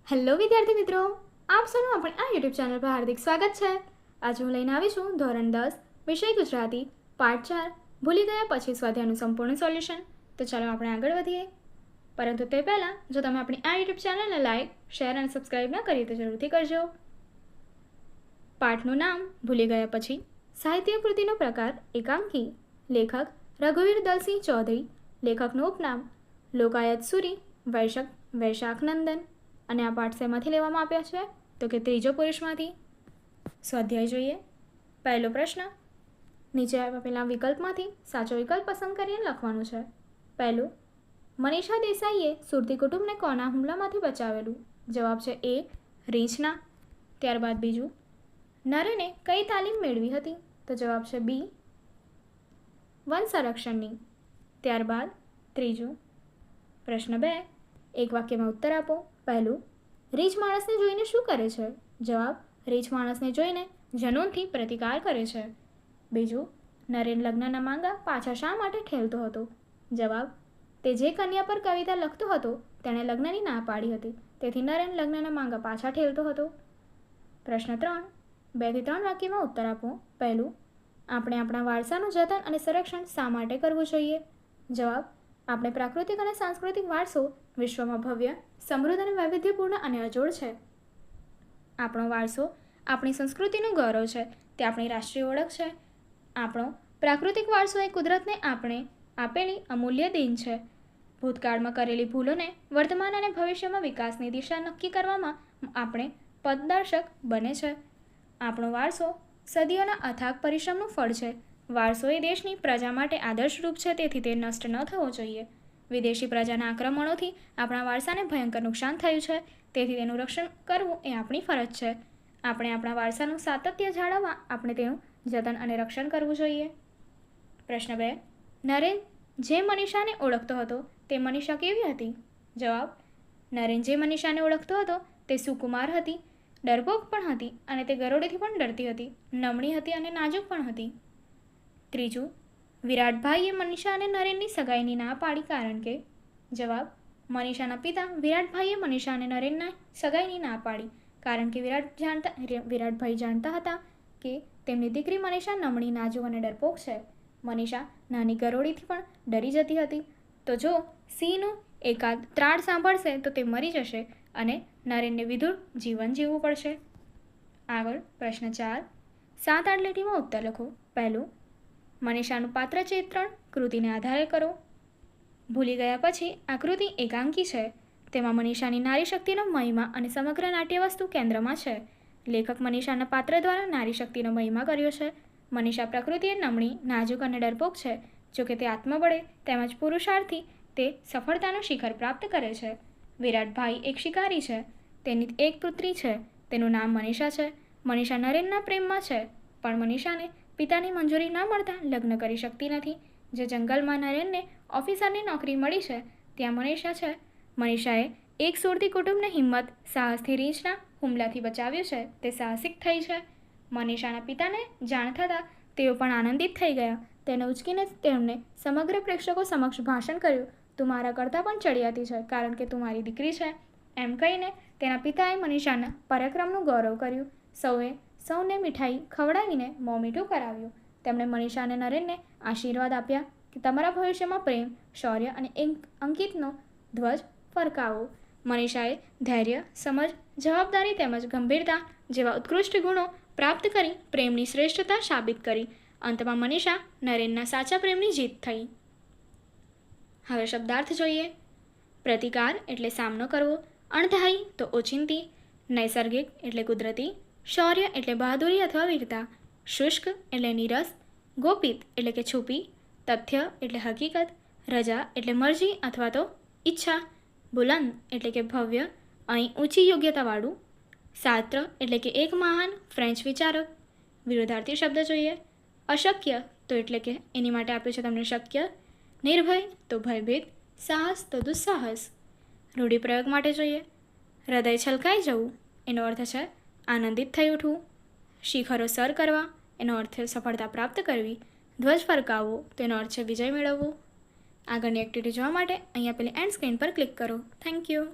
Hello વિદ્યાર્થી મિત્રો, આપ સૌનું આપણે આ યુટ્યુબ ચેનલ પર હાર્દિક સ્વાગત છે। આજે હું લઈને આવી છું ધોરણ 10 વિષય ગુજરાતી પાઠ 4 ભૂલી ગયા પછી સ્વાધ્યાયનું સંપૂર્ણ સોલ્યુશન। તો ચાલો આપણે આગળ વધીએ, પરંતુ તે પહેલાં જો તમે આપણી આ યુટ્યુબ ચેનલને લાઈક, શેર અને સબસ્ક્રાઇબ ન કરી તો જરૂરથી કરજો। પાઠનું નામ ભૂલી ગયા પછી। સાહિત્ય કૃતિનો પ્રકાર એકાંકી। લેખક રઘુવીર દલસિંહ ચૌધરી। લેખકનું ઉપનામ લોકાયત સુરી વૈશાખ નંદન। અને આ પાઠ શેમાંથી લેવામાં આવ્યો છે તો કે ત્રીજો પુરુષમાંથી। સ્વાધ્યાય જોઈએ। પહેલો પ્રશ્ન, નીચે આપેલા વિકલ્પમાંથી સાચો વિકલ્પ પસંદ કરીને લખવાનું છે। પહેલું, મનીષા દેસાઈએ સુરતી કુટુંબને કોના હુમલામાંથી બચાવેલું? જવાબ છે એ, રીંછના। ત્યારબાદ બીજું, નરેને કઈ તાલીમ મેળવી હતી? તો જવાબ છે બી, વન સંરક્ષણની। ત્યારબાદ ત્રીજું પ્રશ્ન 2, એક વાક્યમાં ઉત્તર આપો। પહેલું, રીંછ માણસને જોઈને શું કરે છે? જવાબ, રીંછ માણસને જોઈને જનૂનથી પ્રતિકાર કરે છે। બીજું, નરેન લગ્નના માંગા પાછા શા માટે ઠેલતો હતો? જવાબ, તે જે કન્યા પર કવિતા લખતો હતો તેણે લગ્નની ના પાડી હતી, તેથી નરેન લગ્નના માંગા પાછા ઠેલતો હતો। પ્રશ્ન 3, 2 થી 3 વાક્યમાં ઉત્તર આપો। પહેલું, આપણે આપણા વારસાનું જતન અને સંરક્ષણ શા માટે કરવું જોઈએ? જવાબ, આપણે પ્રાકૃતિક અને સાંસ્કૃતિક વારસો વિશ્વમાં ભવ્ય, સમૃદ્ધ અને વૈવિધ્યપૂર્ણ અને અજોડ છે। આપણો વારસો આપણી સંસ્કૃતિનું ગૌરવ છે, તે આપણી રાષ્ટ્રીય ઓળખ છે। આપણો પ્રાકૃતિક વારસો એ કુદરતને આપણે આપેલી અમૂલ્ય દેન છે। ભૂતકાળમાં કરેલી ભૂલોને વર્તમાન અને ભવિષ્યમાં વિકાસની દિશા નક્કી કરવામાં આપણે પથદર્શક બને છે। આપણો વારસો સદીઓના અથાગ પરિશ્રમનું ફળ છે। વારસો એ દેશની પ્રજા માટે આદર્શરૂપ છે, તેથી તે નષ્ટ ન થવો જોઈએ। વિદેશી પ્રજાના આક્રમણોથી આપણા વારસાને ભયંકર નુકસાન થયું છે, તેથી તેનું રક્ષણ કરવું એ આપણી ફરજ છે। આપણે આપણા વારસાનું સાતત્ય જાળવવા આપણે તેનું જતન અને રક્ષણ કરવું જોઈએ। પ્રશ્ન 2, નરેન જે મનીષાને ઓળખતો હતો તે મનીષા કેવી હતી? જવાબ, નરેન જે મનીષાને ઓળખતો હતો તે સુકુમાર હતી, ડરપોક પણ હતી અને તે ગરોળીથી પણ ડરતી હતી, નમણી હતી અને નાજુક પણ હતી। ત્રીજું, વિરાટભાઈએ મનીષા અને નરેનની સગાઈની ના પાડી કારણ કે? જવાબ, મનીષાના પિતા વિરાટભાઈએ મનીષા અને નરેનના સગાઈની ના પાડી કારણ કે વિરાટભાઈ જાણતા હતા કે તેમની દીકરી મનીષા નમણી, નાજુક અને ડરપોક છે। મનીષા નાની ગરોળીથી પણ ડરી જતી હતી, તો જો સિંહનું એકાદ ત્રાડ સાંભળશે તો તે મરી જશે અને નરેનને વિધુર જીવન જીવવું પડશે। આગળ પ્રશ્ન 4, 7-8 લીટીમાં ઉત્તર લખો। પહેલું, મનીષાનું પાત્ર ચિત્રણ કૃતિને આધારે કરો। ભૂલી ગયા પછી આ કૃતિ એકાંકી છે। તેમાં મનીષાની નારી શક્તિનો મહિમા અને સમગ્ર નાટ્ય વસ્તુ કેન્દ્રમાં છે। લેખક મનીષાના પાત્ર દ્વારા નારી શક્તિનો મહિમા કર્યો છે। મનીષા પ્રકૃતિએ નમણી, નાજુક અને ડરપોક છે, જોકે તે આત્મબળે તેમજ પુરુષાર્થથી તે સફળતાનું શિખર પ્રાપ્ત કરે છે। વિરાટભાઈ એક શિકારી છે, તેની એક પુત્રી છે, તેનું નામ મનીષા છે। મનીષા નરેનના પ્રેમમાં છે, પણ મનીષાને પિતાની મંજૂરી ન મળતા લગ્ન કરી શકતી નથી। જે જંગલમાં નરેનને ઓફિસરની નોકરી મળી છે ત્યાં મનીષા છે। મનીષાએ એક સુરતી કુટુંબને હિંમત, સાહસથી રીંછના હુમલાથી બચાવ્યું છે, તે સાહસિક થઈ છે। મનીષાના પિતાને જાણ થતાં તેઓ પણ આનંદિત થઈ ગયા। તેને ઉચકીને તેમણે સમગ્ર પ્રેક્ષકો સમક્ષ ભાષણ કર્યું, તું મારા કરતાં પણ ચડિયાતી છે કારણ કે તું મારી દીકરી છે, એમ કહીને તેના પિતાએ મનીષાના પરાક્રમનું ગૌરવ કર્યું। સૌને મીઠાઈ ખવડાવીને મોં મીઠું કરાવ્યું। તેમણે મનીષા અને નરેનને આશીર્વાદ આપ્યા કે તમારા ભવિષ્યમાં પ્રેમ, શૌર્ય અને અંકિતનો ધ્વજ ફરકાવો। મનીષાએ ધૈર્ય, સમજ, જવાબદારી તેમજ ગંભીરતા જેવા ઉત્કૃષ્ટ ગુણો પ્રાપ્ત કરી પ્રેમની શ્રેષ્ઠતા સાબિત કરી। અંતમાં મનીષા નરેનના સાચા પ્રેમની જીત થઈ। હવે શબ્દાર્થ જોઈએ। પ્રતિકાર એટલે સામનો કરવો, અણધારી તો ઓચિંતી, નૈસર્ગિક એટલે કુદરતી, શૌર્ય એટલે બહાદુરી અથવા વીરતા, શુષ્ક એટલે નીરસ, ગોપિત એટલે કે છુપી, તથ્ય એટલે હકીકત, રજા એટલે મરજી અથવા તો ઈચ્છા, બુલંદ એટલે કે ભવ્ય, અહીં ઊંચી યોગ્યતાવાળું, સાર્ત્ર એટલે કે એક મહાન ફ્રેન્ચ વિચારક। વિરોધાર્થી શબ્દ જોઈએ। અશક્ય તો એટલે કે એની માટે આપ્યું છે તમને શક્ય, નિર્ભય તો ભયભીત, સાહસ તો દુસ્સાહસ। રૂઢિપ્રયોગ માટે જોઈએ। હૃદય છલકાઈ જવું એનો અર્થ છે આનંદિત થઈ ઉઠવું, શિખરો સર કરવા એનો અર્થ છે સફળતા પ્રાપ્ત કરવી, ધ્વજ ફરકાવવો તેનો અર્થ છે વિજય મેળવવો। આગળની એક્ટિવિટી જોવા માટે અહીં આપેલી એન્ડ સ્ક્રીન પર ક્લિક કરો। Thank you.